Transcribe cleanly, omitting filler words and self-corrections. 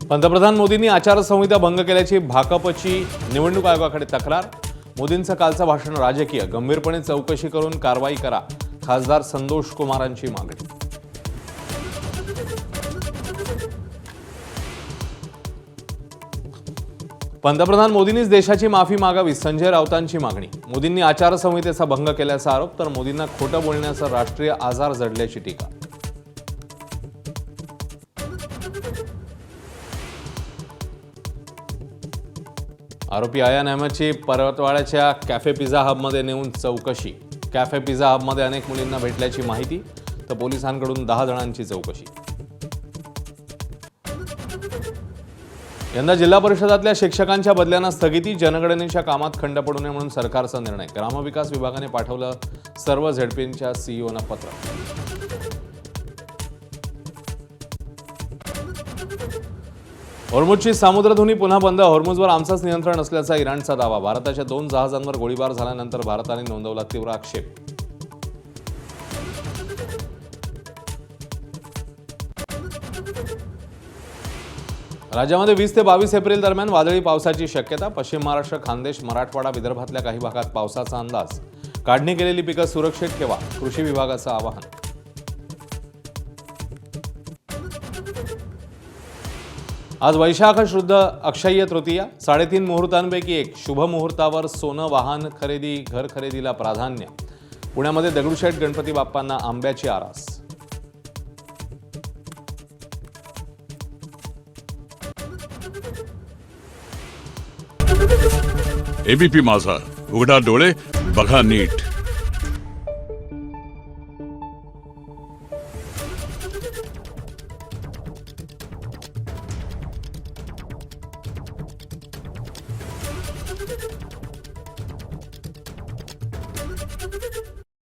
पंतप्रधान मोदींनी आचारसंहिता भंग केल्याची भाकपची निवडणूक आयोगाकडे तक्रार। मोदींचं कालचं भाषण राजकीय, गंभीरपणे चौकशी करून कारवाई करा, खासदार संतोष कुमारांची मागणी। पंतप्रधान मोदींनीच देशाची माफी मागावी, संजय राऊतांची मागणी। मोदींनी आचारसंहितेचा भंग केल्याचा आरोप, तर मोदींना खोटं बोलण्याचा राष्ट्रीय आजार जडल्याची टीका। आरोपी आयान अहमदची पर्वतवाड्याच्या कॅफे पिझ्झा हबमध्ये नेऊन चौकशी। कॅफे पिझ्झा हबमध्ये अनेक मुलींना भेटल्याची माहिती, तर पोलिसांकडून 10 जणांची चौकशी। यंदा जिल्हा परिषदातल्या शिक्षकांच्या बदल्यांना स्थगिती, जनगणनेच्या कामात खंड पडू नये म्हणून सरकारचा निर्णय। ग्रामविकास विभागाने पाठवलं सर्व झेडपींच्या सीईओना पत्र। हॉर्मुझची सामुद्रधुनी पुन्हा बंद, हॉर्मुझवर आमचंच नियंत्रण असल्याचा इराणचा दावा। भारताच्या 2 जहाजांवर गोळीबार झाल्यानंतर भारताने नोंदवला तीव्र आक्षेप। राज्यामध्ये 20 ते 22 एप्रिल दरम्यान वादळी पावसाची शक्यता। पश्चिम महाराष्ट्र, खानदेश, मराठवाडा, विदर्भातल्या काही भागात पावसाचा अंदाज। काढणी केलेली पिकं सुरक्षित ठेवा, कृषी विभागाचं आवाहन। आज वैशाख शुद्ध अक्षय्य तृतीया, 3.5 मुहूर्तांपैकी एक। शुभ मुहूर्तावर सोनं, वाहन खरेदी, घर खरेदीला प्राधान्य। पुण्यामध्ये दगडूशेठ गणपती बाप्पांना आंब्याची आरास। एबीपी माझा, उघडा डोळे बघा नीट।